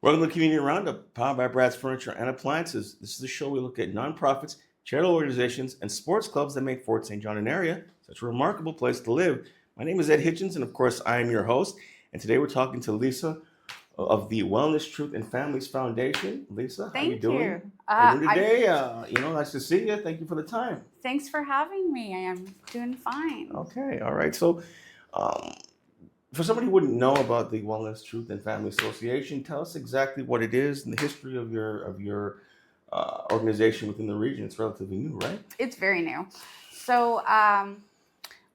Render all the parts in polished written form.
Welcome to Community Roundup, powered by Brad's Furniture and Appliances. This is the show we look at nonprofits, charitable organizations, and sports clubs that make Fort St. John an area such a remarkable place to live. My name is Ed Hitchens, and of course, I am your host. And today we're talking to Lisa of the Wellness, Truth, and Families Foundation. Lisa, how you Thank doing? you. How you doing today? Nice to see you. Thank you for the time. Thanks for having me. I am doing fine. Okay, all right. So, um, for somebody who wouldn't know about the Wellness, Truth, and Family Association, tell us exactly what it is and the history of your organization within the region. It's relatively new, right? It's very new. So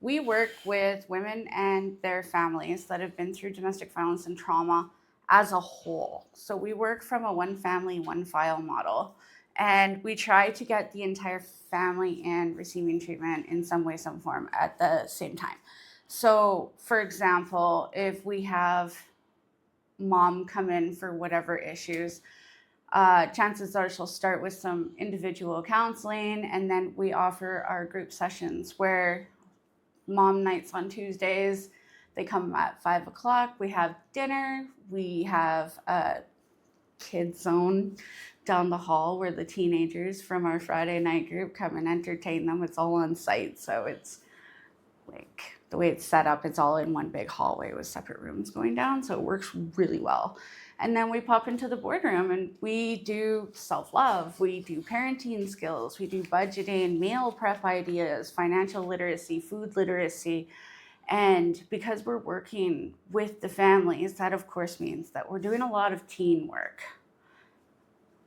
we work with women and their families that have been through domestic violence and trauma as a whole. So we work from a one family, one file model. And we try to get the entire family in receiving treatment in some way, some form at the same time. So, for example, if we have mom come in for whatever issues, chances are she'll start with some individual counseling, and then we offer our group sessions where mom nights on Tuesdays, they come at 5 o'clock. We have dinner. We have a kids zone down the hall where the teenagers from our Friday night group come and entertain them. It's all on site, so it's like the way it's set up, it's all in one big hallway with separate rooms going down, so it works really well. And then we pop into the boardroom and we do self-love, we do parenting skills, we do budgeting, meal prep ideas, financial literacy, food literacy. And because we're working with the families, that of course means that we're doing a lot of teen work,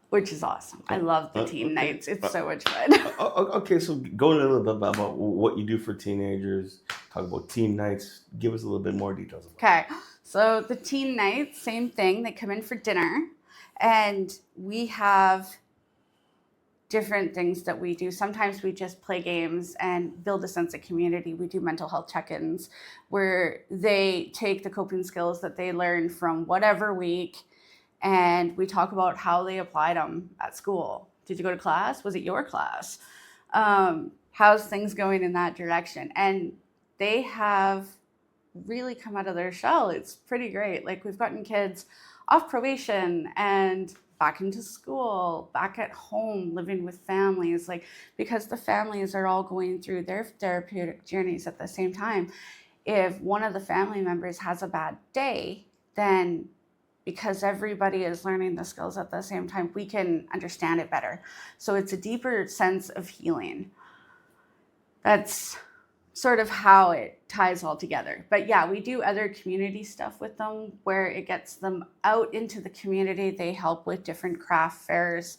which is awesome. I love the teen nights. It's so much fun. Okay, so going a little bit about what you do for teenagers, talk about teen nights. Give us a little bit more details. Okay, so the teen nights, same thing. They come in for dinner, and we have different things that we do. Sometimes we just play games and build a sense of community. We do mental health check-ins where they take the coping skills that they learned from whatever week, and we talk about how they applied them at school. Did you go to class? Was it your class? How's things going in that direction? And they have really come out of their shell. It's pretty great. Like, we've gotten kids off probation and back into school, back at home, living with families, like, because the families are all going through their therapeutic journeys at the same time. If one of the family members has a bad day, then because everybody is learning the skills at the same time, we can understand it better. So it's a deeper sense of healing. That's sort of how it ties all together. But yeah, we do other community stuff with them where it gets them out into the community. They help with different craft fairs.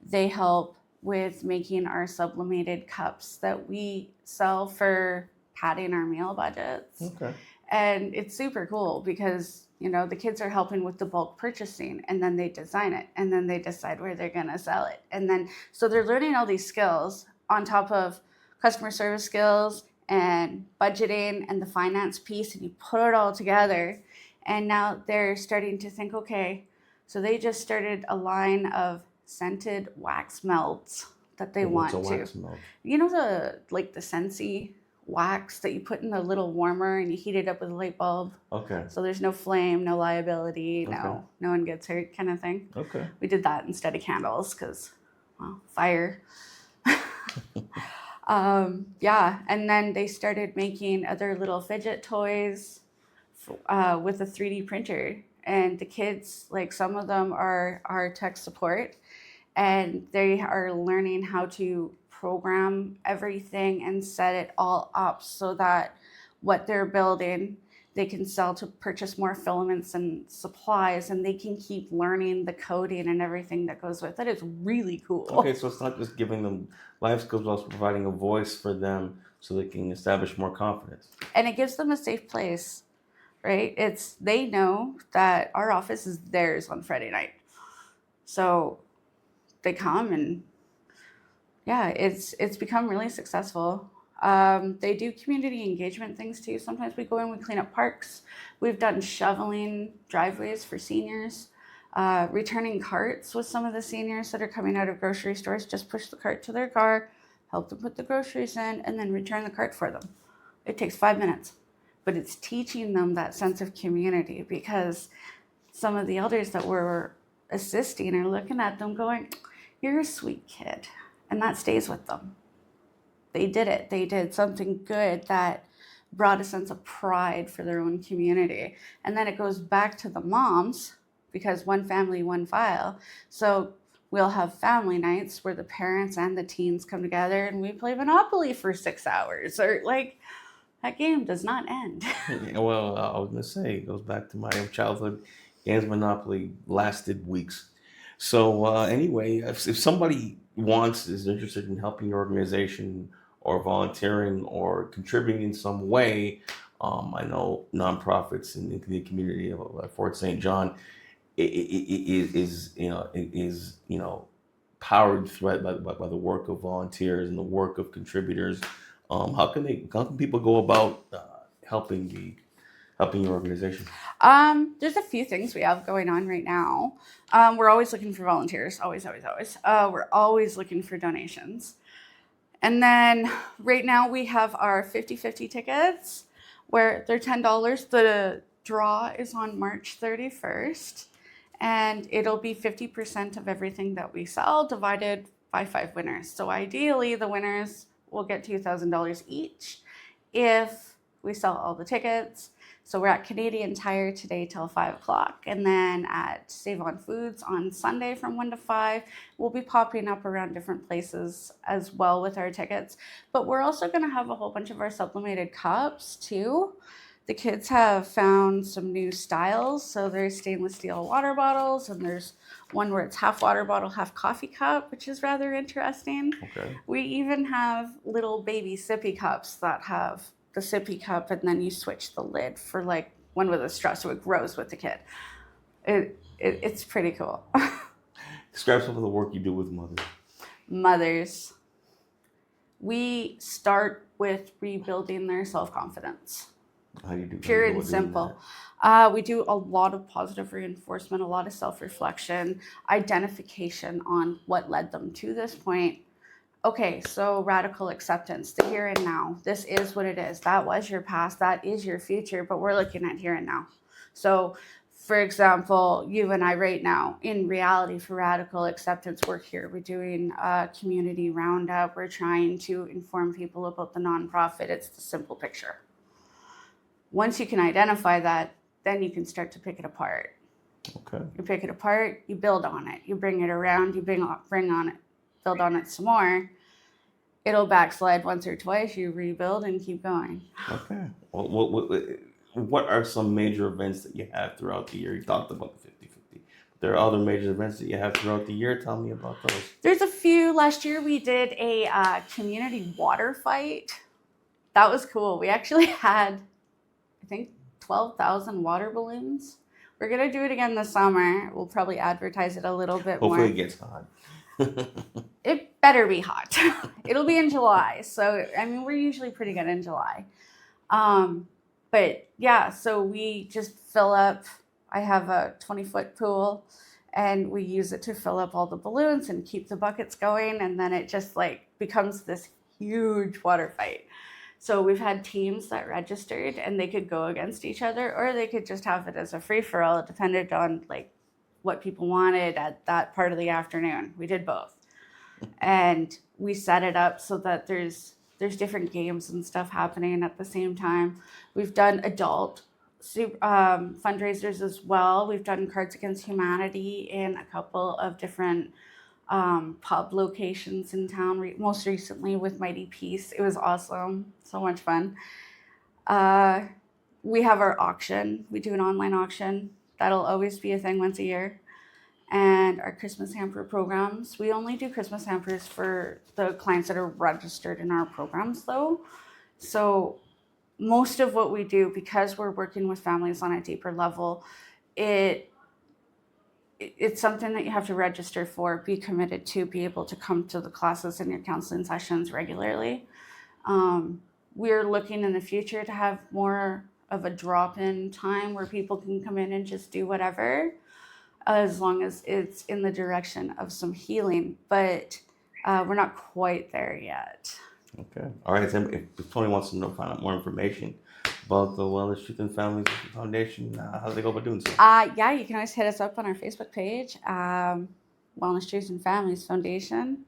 They help with making our sublimated cups that we sell for padding our meal budgets. Okay. And it's super cool because, the kids are helping with the bulk purchasing, and then they design it, and then they decide where they're going to sell it. And then, so they're learning all these skills on top of customer service skills and budgeting and the finance piece, and you put it all together. And now they're starting to think, okay, so they just started a line of scented wax melts that they want to. Wax melt? The Scentsy wax that you put in the little warmer and you heat it up with a light bulb. Okay. So there's no flame, no liability, Okay. no one gets hurt kind of thing. Okay. We did that instead of candles because, fire. Yeah, and then they started making other little fidget toys with a 3D printer. And the kids, like, some of them are tech support, and they are learning how to program everything and set it all up so that what they're building they can sell to purchase more filaments and supplies, and they can keep learning the coding and everything that goes with it. It's really cool. Okay, so it's not just giving them life skills, but also providing a voice for them so they can establish more confidence. And it gives them a safe place, right? They know that our office is theirs on Friday night. So they come and yeah, it's become really successful. They do community engagement things too. Sometimes we go in, we clean up parks. We've done shoveling driveways for seniors, returning carts with some of the seniors that are coming out of grocery stores. Just push the cart to their car, help them put the groceries in, and then return the cart for them. It takes 5 minutes, but it's teaching them that sense of community because some of the elders that we're assisting are looking at them going, you're a sweet kid. And that stays with them. They did it. They did something good that brought a sense of pride for their own community. And then it goes back to the moms, because one family, one file. So we'll have family nights where the parents and the teens come together and we play Monopoly for 6 hours. Or like, that game does not end. Yeah, well, I was gonna say it goes back to my childhood games. Monopoly lasted weeks. So anyway, if somebody is interested in helping your organization or volunteering or contributing in some way, I know nonprofits in the community of Fort St. John is powered by the work of volunteers and the work of contributors. How can people go about helping your organization? There's a few things we have going on right now. We're always looking for volunteers. Always, always, always. We're always looking for donations. And then right now we have our 50-50 tickets where they're $10. The draw is on March 31st. And it'll be 50% of everything that we sell divided by 5 winners. So ideally, the winners will get $2,000 each if we sell all the tickets. So we're at Canadian Tire today till 5 o'clock. And then at Save on Foods on Sunday from 1 to 5. We'll be popping up around different places as well with our tickets. But we're also going to have a whole bunch of our sublimated cups too. The kids have found some new styles. So there's stainless steel water bottles, and there's one where it's half water bottle, half coffee cup, which is rather interesting. Okay. We even have little baby sippy cups that have the sippy cup, and then you switch the lid for like one with a straw, so it grows with the kid. It's pretty cool. Describe some of the work you do with mothers. Mothers. We start with rebuilding their self-confidence. How do you do? Pure and simple. We do a lot of positive reinforcement, a lot of self-reflection, identification on what led them to this point. Okay, so radical acceptance, the here and now. This is what it is. That was your past, that is your future, but we're looking at here and now. So, for example, you and I right now, in reality for radical acceptance work here, we're doing a community roundup. We're trying to inform people about the nonprofit. It's the simple picture. Once you can identify that, then you can start to pick it apart. Okay. You pick it apart, you build on it. You bring it around, you bring on it, build on it some more. It'll backslide once or twice, you rebuild and keep going. Okay. Well, what are some major events that you have throughout the year? You talked about the 50-50. There are other major events that you have throughout the year. Tell me about those. There's a few. Last year we did a community water fight. That was cool. We actually had, I think, 12,000 water balloons. We're going to do it again this summer. We'll probably advertise it a little bit more. Hopefully it gets hot. It better be hot. It'll be in July. So, I mean, we're usually pretty good in July. But yeah, so we just fill up. I have a 20-foot pool and we use it to fill up all the balloons and keep the buckets going. And then it just like becomes this huge water fight. So we've had teams that registered and they could go against each other, or they could just have it as a free-for-all. It depended on like what people wanted at that part of the afternoon. We did both. And we set it up so that there's different games and stuff happening at the same time. We've done adult fundraisers as well. We've done Cards Against Humanity in a couple of different pub locations in town, most recently with Mighty Peace. It was awesome. So much fun. We have our auction. We do an online auction. That'll always be a thing once a year. And our Christmas hamper programs. We only do Christmas hampers for the clients that are registered in our programs, though. So most of what we do, because we're working with families on a deeper level, it's something that you have to register for, be committed to, be able to come to the classes and your counseling sessions regularly. We're looking in the future to have more of a drop-in time where people can come in and just do whatever, as long as it's in the direction of some healing. But we're not quite there yet. Okay. All right. So if Tony wants to find out more information about the Wellness Truth and Families Foundation? How do they go about doing so? Yeah, you can always hit us up on our Facebook page, Wellness Truth and Families Foundation.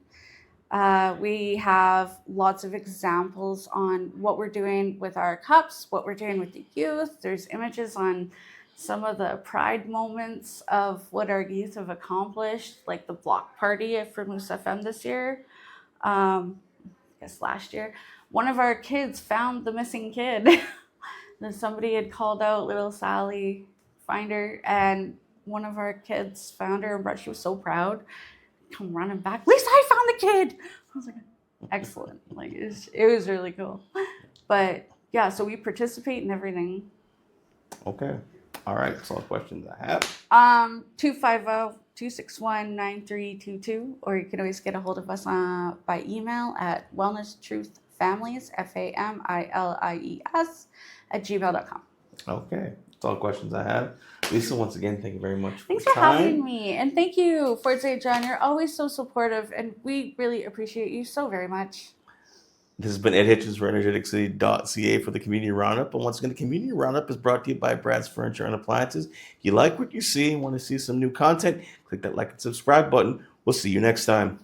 We have lots of examples on what we're doing with our cups, what we're doing with the youth. There's images on some of the pride moments of what our youth have accomplished, like the block party for Moose FM this year. I guess last year. One of our kids found the missing kid. Then somebody had called out little Sally, find her, and one of our kids found her, but she was so proud. Come running back, Lisa, I found the kid. I was like, excellent. Like it was really cool. But yeah, so we participate in everything. Okay. All right. That's all the questions I have. 250-261-9322, or you can always get a hold of us by email at wellness-truth-families, FAMILIES, @gmail.com. Okay. That's all the questions I have. Lisa, once again, thank you very much Thanks your for time. having me. And thank you, Fort St. John. You're always so supportive, and we really appreciate you so very much. This has been Ed Hitchens for energeticcity.ca for the Community Roundup. And once again, the Community Roundup is brought to you by Brad's Furniture and Appliances. If you like what you see and want to see some new content, click that like and subscribe button. We'll see you next time.